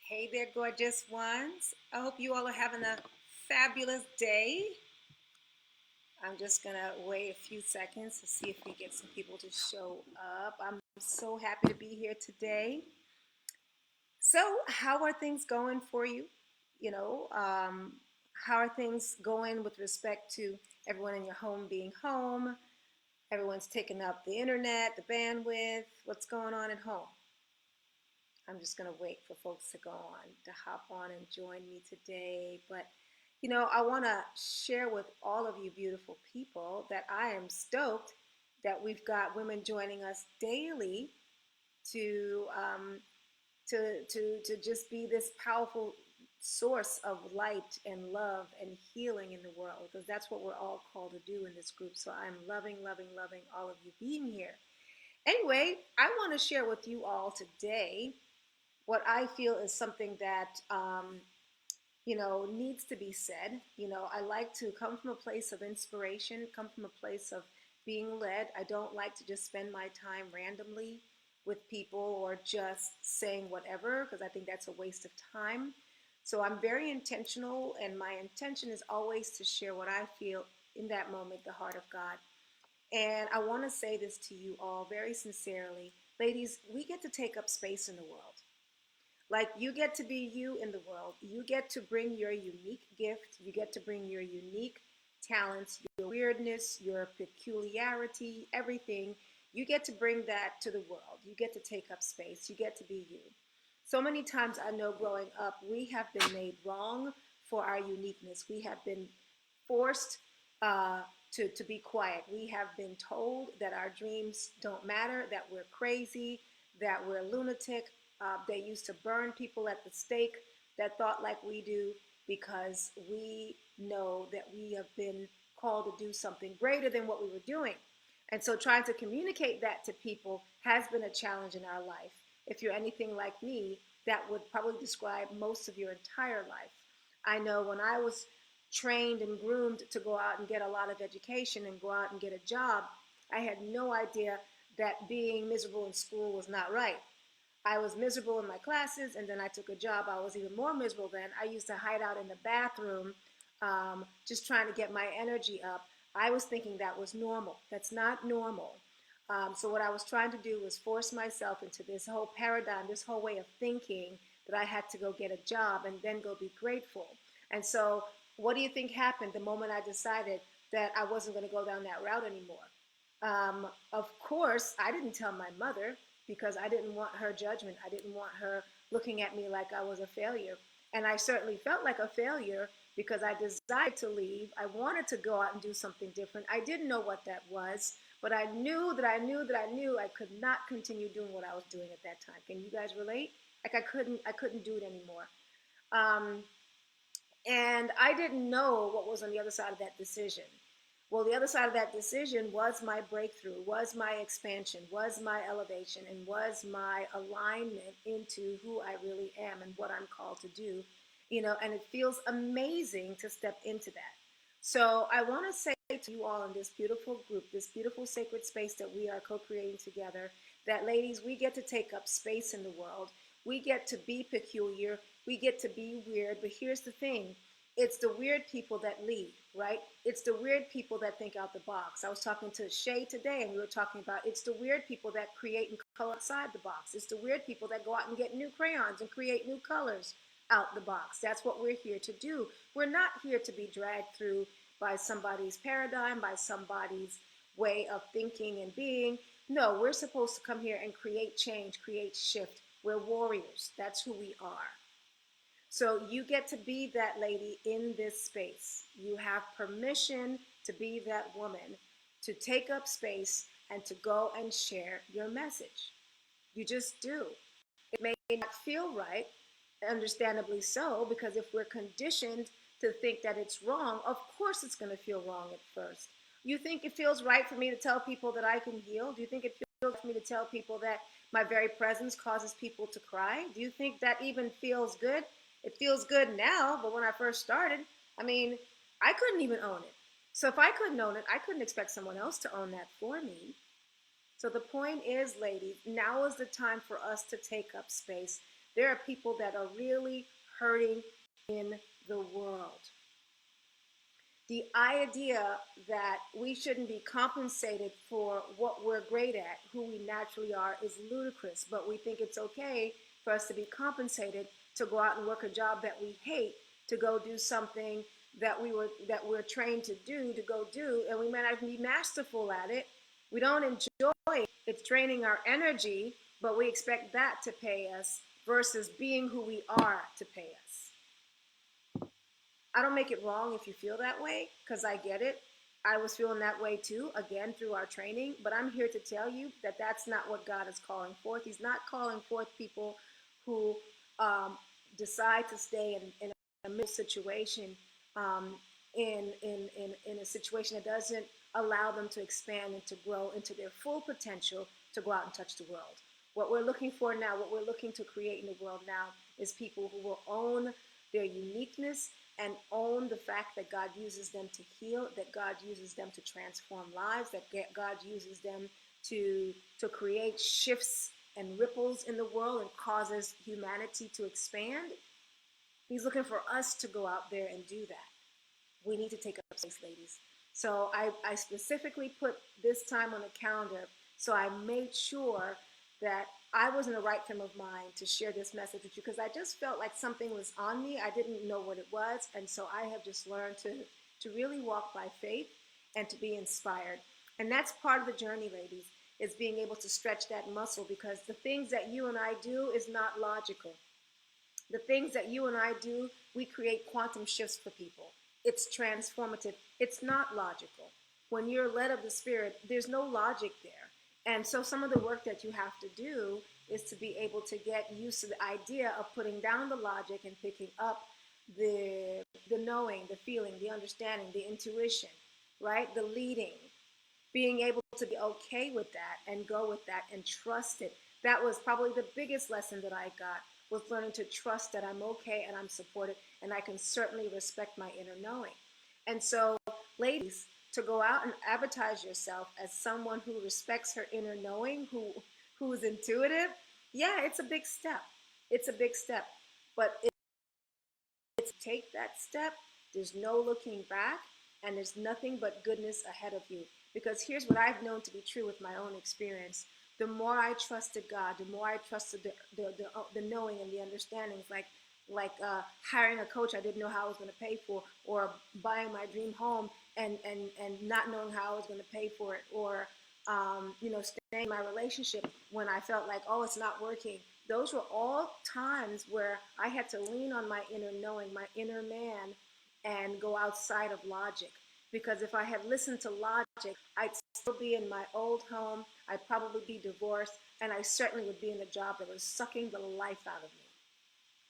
Hey there, gorgeous ones. I hope you all are having a fabulous day. I'm just going to wait a few seconds to see if we get some people to show up. I'm so happy to be here today. So, how are things going for you? You know, how are things going with respect to everyone in your home being home? Everyone's taking up the internet, the bandwidth. What's going on at home? I'm just going to wait for folks to go on, to hop on and join me today. But, I want to share with all of you beautiful people that I am stoked that we've got women joining us daily to to just be this powerful source of light and love and healing in the world, because that's what we're all called to do in this group. So I'm loving, loving, loving all of you being here. Anyway, I want to share with you all today what I feel is something that needs to be said. I like to come from a place of inspiration, come from a place of being led. I don't like to just spend my time randomly with people or just saying whatever, because I think that's a waste of time. So I'm very intentional, and my intention is always to share what I feel in that moment, the heart of God. And I want to say this to you all very sincerely. Ladies, we get to take up space in the world. Like, you get to be you in the world. You get to bring your unique gift. You get to bring your unique talents, your weirdness, your peculiarity, everything. You get to bring that to the world. You get to take up space. You get to be you. So many times I know growing up, we have been made wrong for our uniqueness. We have been forced to be quiet. We have been told that our dreams don't matter, that we're crazy, that we're lunatic. They used to burn people at the stake that thought like we do, because we know that we have been called to do something greater than what we were doing. And so trying to communicate that to people has been a challenge in our life. If you're anything like me, that would probably describe most of your entire life. I know when I was trained and groomed to go out and get a lot of education and go out and get a job, I had no idea that being miserable in school was not right. I was miserable in my classes, and then I took a job. I was even more miserable then. I used to hide out in the bathroom, just trying to get my energy up. I was thinking that was normal. That's not normal. So what I was trying to do was force myself into this whole paradigm, this whole way of thinking, that I had to go get a job and then go be grateful. And so what do you think happened the moment I decided that I wasn't going to go down that route anymore? Of course, I didn't tell my mother, because I didn't want her judgment. I didn't want her looking at me like I was a failure. And I certainly felt like a failure, because I desired to leave. I wanted to go out and do something different. I didn't know what that was, but I knew that I knew that I knew I could not continue doing what I was doing at that time. Can you guys relate? Like, I couldn't do it anymore. Um, and I didn't know what was on the other side of that decision. Well, the other side of that decision was my breakthrough, was my expansion, was my elevation, and was my alignment into who I really am and what I'm called to do. And it feels amazing to step into that. So I want to say to you all in this beautiful group, this beautiful sacred space that we are co-creating together, that, ladies, we get to take up space in the world. We get to be peculiar. We get to be weird. But here's the thing. It's the weird people that lead, right? It's the weird people that think out the box. I was talking to Shay today, and we were talking about it's the weird people that create and color outside the box. It's the weird people that go out and get new crayons and create new colors out the box. That's what we're here to do. We're not here to be dragged through by somebody's paradigm, by somebody's way of thinking and being. No, we're supposed to come here and create change, create shift. We're warriors. That's who we are. So you get to be that lady in this space. You have permission to be that woman, to take up space and to go and share your message. You just do. It may not feel right, understandably so, because if we're conditioned to think that it's wrong, of course it's going to feel wrong at first. You think it feels right for me to tell people that I can heal? Do you think it feels right for me to tell people that my very presence causes people to cry? Do you think that even feels good? It feels good now, but when I first started, I mean, I couldn't even own it. So if I couldn't own it, I couldn't expect someone else to own that for me. So the point is, ladies, now is the time for us to take up space. There are people that are really hurting in the world. The idea that we shouldn't be compensated for what we're great at, who we naturally are, is ludicrous. But we think it's okay for us to be compensated to go out and work a job that we hate, to go do something that we're trained to go do, and we might not even be masterful at it. We don't enjoy it. It's draining our energy, but we expect that to pay us versus being who we are to pay us. I don't make it wrong if you feel that way, because I get it. I was feeling that way too, again, through our training. But I'm here to tell you that that's not what God is calling forth. He's not calling forth people who decide to stay in a middle situation, um, in a situation that doesn't allow them to expand and to grow into their full potential to go out and touch the world. What we're looking for now, what we're looking to create in the world now, is people who will own their uniqueness and own the fact that God uses them to heal, that God uses them to transform lives, that God uses them to create shifts and ripples in the world and causes humanity to expand. He's looking for us to go out there and do that. We need to take up space, ladies. So I specifically put this time on the calendar, so I made sure that I was in the right frame of mind to share this message with you, because I just felt like something was on me. I didn't know what it was, and so I have just learned to really walk by faith and to be inspired. And that's part of the journey, ladies, is being able to stretch that muscle, because the things that you and I do is not logical. The things that you and I do, we create quantum shifts for people. It's transformative. It's not logical. When you're led of the Spirit, there's no logic there. And so some of the work that you have to do is to be able to get used to the idea of putting down the logic and picking up the knowing, the feeling, the understanding, the intuition, right? The leading, being able to be okay with that and go with that and trust it. That was probably the biggest lesson that I got, was learning to trust that I'm okay and I'm supported, and I can certainly respect my inner knowing. And so, ladies, to go out and advertise yourself as someone who respects her inner knowing, who is intuitive, yeah, it's a big step. It's a big step. But it's take that step, there's no looking back, and there's nothing but goodness ahead of you. Because here's what I've known to be true with my own experience. The more I trusted God, the more I trusted the knowing and the understandings, like hiring a coach I didn't know how I was going to pay for, or buying my dream home and not knowing how I was going to pay for it, or staying in my relationship when I felt like, oh, it's not working. Those were all times where I had to lean on my inner knowing, my inner man, and go outside of logic. Because if I had listened to logic, I'd still be in my old home, I'd probably be divorced, and I certainly would be in a job that was sucking the life out of me.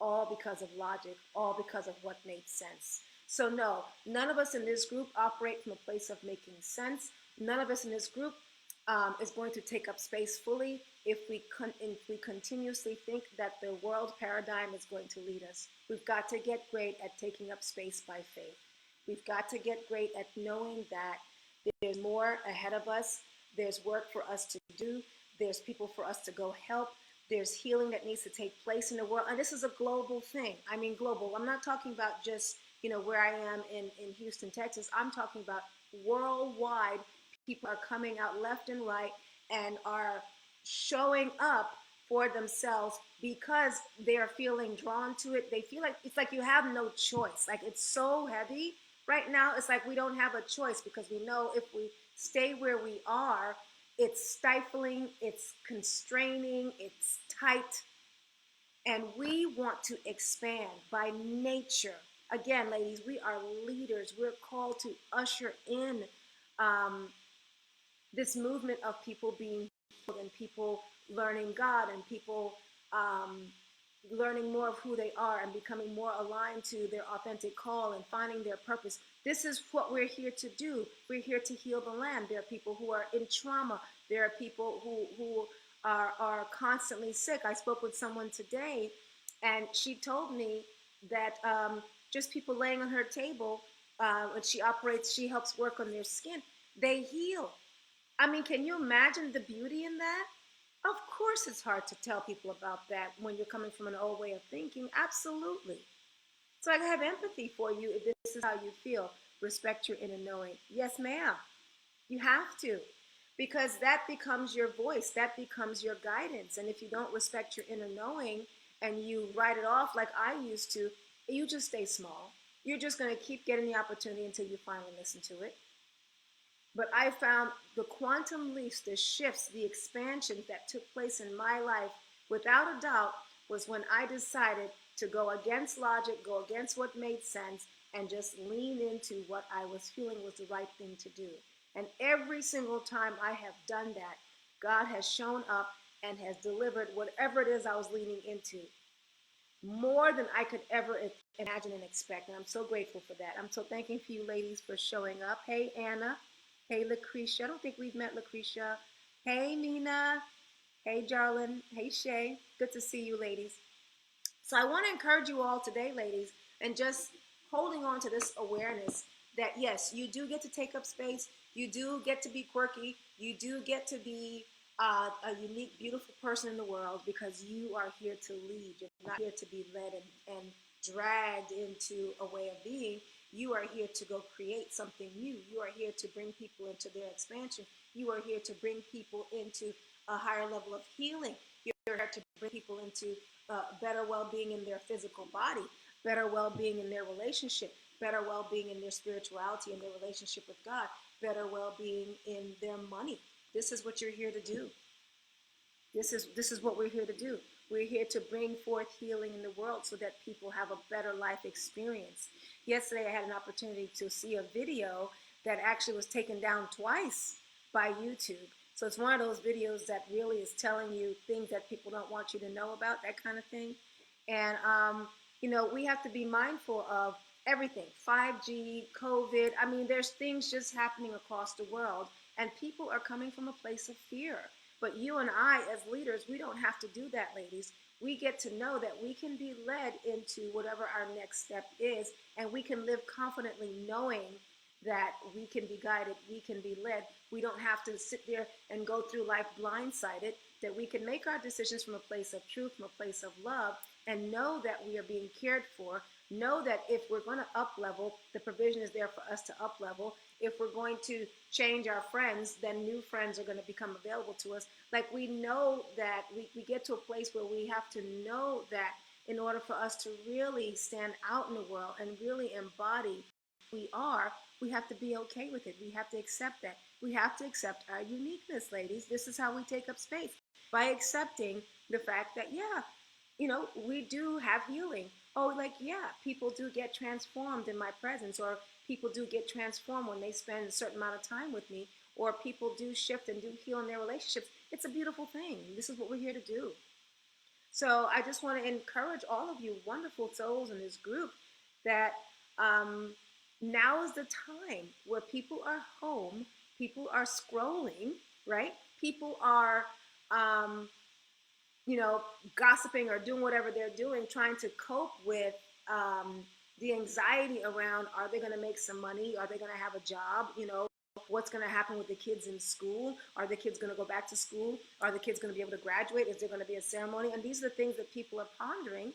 All because of logic, all because of what made sense. So no, none of us in this group operate from a place of making sense. None of us in this group is going to take up space fully if we continuously think that the world paradigm is going to lead us. We've got to get great at taking up space by faith. We've got to get great at knowing that there's more ahead of us. There's work for us to do. There's people for us to go help. There's healing that needs to take place in the world. And this is a global thing. I mean, global. I'm not talking about just, where I am in Houston, Texas. I'm talking about worldwide. People are coming out left and right and are showing up for themselves because they are feeling drawn to it. They feel like it's like you have no choice. Like, it's so heavy right now. It's like we don't have a choice, because we know if we stay where we are, it's stifling, it's constraining, it's tight, and we want to expand by nature. Again, ladies, we are leaders. We're called to usher in this movement of people being healed and people learning God and people learning more of who they are and becoming more aligned to their authentic call and finding their purpose. This is what we're here to do. We're here to heal the land. There are people who are in trauma. There are people who are constantly sick. I spoke with someone today, and she told me that just people laying on her table, when she helps work on their skin, they heal. I mean, can you imagine the beauty in that? Of course, it's hard to tell people about that when you're coming from an old way of thinking. Absolutely. So I have empathy for you if this is how you feel. Respect your inner knowing. Yes, ma'am. You have to. Because that becomes your voice, that becomes your guidance. And if you don't respect your inner knowing and you write it off like I used to, you just stay small. You're just going to keep getting the opportunity until you finally listen to it. But I found the quantum leaps, the shifts, the expansions that took place in my life, without a doubt, was when I decided to go against logic, go against what made sense, and just lean into what I was feeling was the right thing to do. And every single time I have done that, God has shown up and has delivered whatever it is I was leaning into more than I could ever imagine and expect. And I'm so grateful for that. I'm so thanking for you ladies for showing up. Hey, Anna. Hey, Lucretia. I don't think we've met Lucretia. Hey, Mina. Hey, Jarlin. Hey, Shay. Good to see you, ladies. So I want to encourage you all today, ladies, and just holding on to this awareness that yes, you do get to take up space. You do get to be quirky. You do get to be a unique, beautiful person in the world because you are here to lead. You're not here to be led and dragged into a way of being. You are here to go create something new. You are here to bring people into their expansion. You are here to bring people into a higher level of healing. You're here to bring people into better well-being in their physical body, better well-being in their relationship, better well-being in their spirituality and their relationship with God, better well-being in their money. This is what you're here to do. This is what we're here to do. We're here to bring forth healing in the world so that people have a better life experience. Yesterday, I had an opportunity to see a video that actually was taken down twice by YouTube. So it's one of those videos that really is telling you things that people don't want you to know about, that kind of thing. And, we have to be mindful of everything 5G, COVID. I mean, there's things just happening across the world, and people are coming from a place of fear. But you and I, as leaders, we don't have to do that, ladies. We get to know that we can be led into whatever our next step is, and we can live confidently knowing that we can be guided, we can be led. We don't have to sit there and go through life blindsided, that we can make our decisions from a place of truth, from a place of love, and know that we are being cared for. Know that if we're going to up level, the provision is there for us to up level. If we're going to change our friends, then new friends are going to become available to us. Like we know that we get to a place where we have to know that in order for us to really stand out in the world and really embody who we are, we have to be okay with it. We have to accept that. We have to accept our uniqueness, ladies. This is how we take up space by accepting the fact that, yeah, we do have healing. Oh, like, yeah, people do get transformed in my presence, or people do get transformed when they spend a certain amount of time with me, or people do shift and do heal in their relationships. It's a beautiful thing. This is what we're here to do. So I just want to encourage all of you wonderful souls in this group that um, now is the time where people are home, people are scrolling, right? People are, um, gossiping or doing whatever they're doing, trying to cope with the anxiety around, are they going to make some money? Are they going to have a job? What's going to happen with the kids in school? Are the kids going to go back to school? Are the kids going to be able to graduate? Is there going to be a ceremony? And these are the things that people are pondering.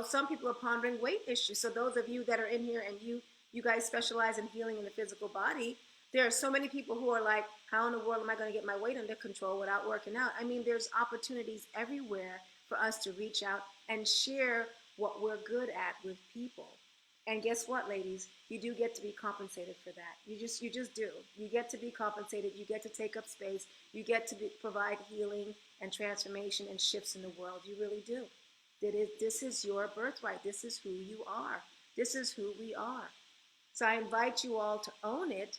Some people are pondering weight issues. So those of you that are in here and you guys specialize in healing in the physical body, there are so many people who are like, how in the world am I going to get my weight under control without working out? I mean, there's opportunities everywhere for us to reach out and share what we're good at with people. And guess what, ladies? You do get to be compensated for that. You just do. You get to be compensated. You get to take up space. You get to provide healing and transformation and shifts in the world. You really do. This is your birthright. This is who you are. This is who we are. So I invite you all to own it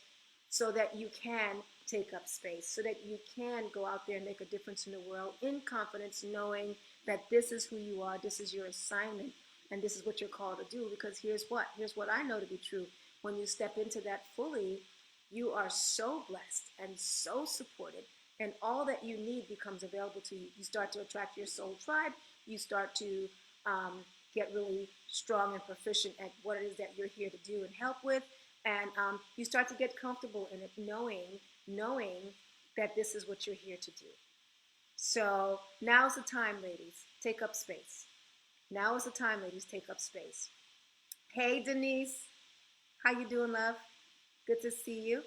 so that you can take up space, so that you can go out there and make a difference in the world in confidence, knowing that this is who you are, this is your assignment, and this is what you're called to do. Because here's what I know to be true. When you step into that fully, you are so blessed and so supported, and all that you need becomes available to you. You start to attract your soul tribe. You start to get really strong and proficient at what it is that you're here to do and help with. And you start to get comfortable in it, knowing that this is what you're here to do. So now's the time, ladies. Take up space. Now is the time, ladies. Take up space. Hey, Denise. How you doing, love? Good to see you.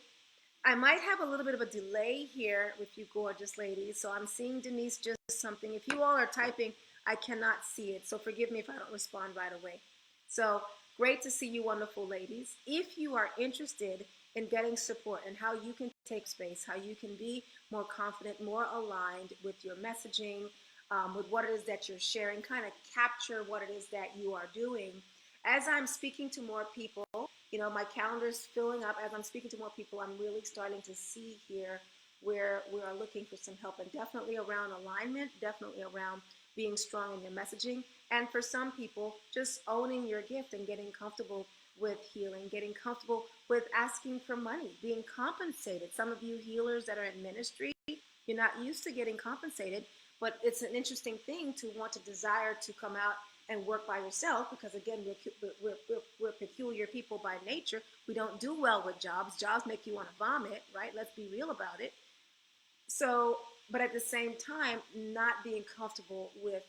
I might have a little bit of a delay here with you gorgeous ladies. So I'm seeing Denise just something. If you all are typing, I cannot see it. So forgive me if I don't respond right away. So great to see you wonderful ladies. If you are interested in getting support and how you can take space, how you can be more confident, more aligned with your messaging, with what it is that you're sharing, kind of capture what it is that you are doing. As I'm speaking to more people, my calendar's filling up. As I'm speaking to more people, I'm really starting to see here where we are looking for some help, and definitely around alignment, definitely around being strong in your messaging. And for some people, just owning your gift and getting comfortable with healing, getting comfortable with asking for money, being compensated. Some of you healers that are in ministry, you're not used to getting compensated, but it's an interesting thing to want to desire to come out and work by yourself, because again, we're peculiar people by nature. We don't do well with jobs. Jobs make you want to vomit, right? Let's be real about it. So, but at the same time, not being comfortable with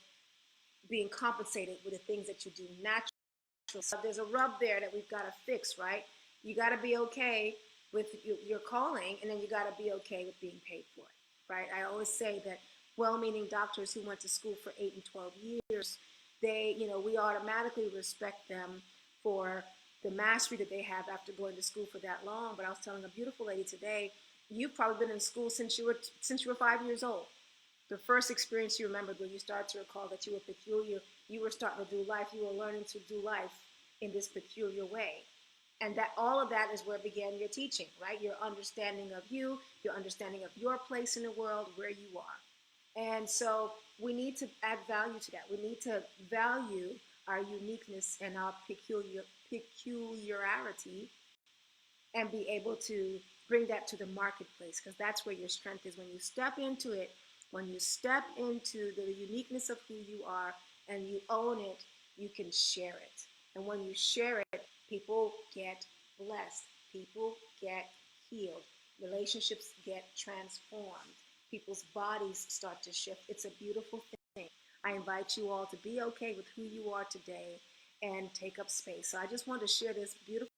being compensated with the things that you do naturally. So there's a rub there that we've got to fix, right? You got to be okay with your calling, and then you got to be okay with being paid for it, right? I always say that well-meaning doctors who went to school for 8 and 12 years, we automatically respect them for the mastery that they have after going to school for that long. But I was telling a beautiful lady today, you've probably been in school since you were 5 years old. The first experience you remembered when you start to recall that you were peculiar, you were starting to do life, you were learning to do life in this peculiar way. And that all of that is where began your teaching, right? Your understanding of you, your understanding of your place in the world, where you are. And so we need to add value to that. We need to value our uniqueness and our peculiarity, and be able to bring that to the marketplace, because that's where your strength is. When you step into it, when you step into the uniqueness of who you are and you own it, you can share it. And when you share it, people get blessed, people get healed, relationships get transformed, people's bodies start to shift. It's a beautiful thing. I invite you all to be okay with who you are today and take up space. So I just want to share this beautiful,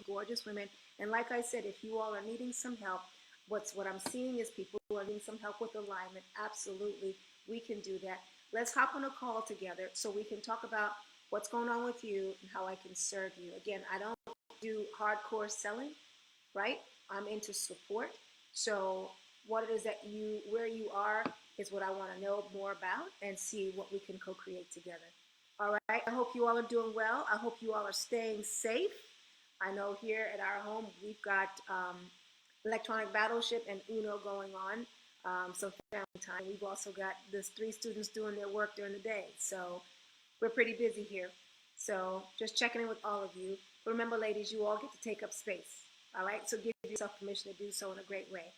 gorgeous women. And like I said, if you all are needing some help, what I'm seeing is people who are needing some help with alignment. Absolutely, we can do that. Let's hop on a call together so we can talk about what's going on with you and how I can serve you. Again, I don't do hardcore selling, right? I'm into support. So what it is that where you are is what I want to know more about and see what we can co-create together. All right. I hope you all are doing well. I hope you all are staying safe. I know here at our home we've got electronic battleship and Uno going on. Some family time. We've also got this 3 students doing their work during the day. So we're pretty busy here. So just checking in with all of you. But remember, ladies, you all get to take up space. All right. So give yourself permission to do so in a great way.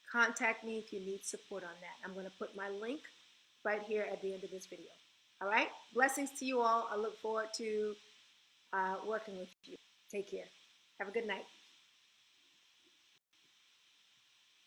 Contact me if you need support on that. I'm going to put my link right here at the end of this video. All right. Blessings to you all. I look forward to working with you. Take care. Have a good night.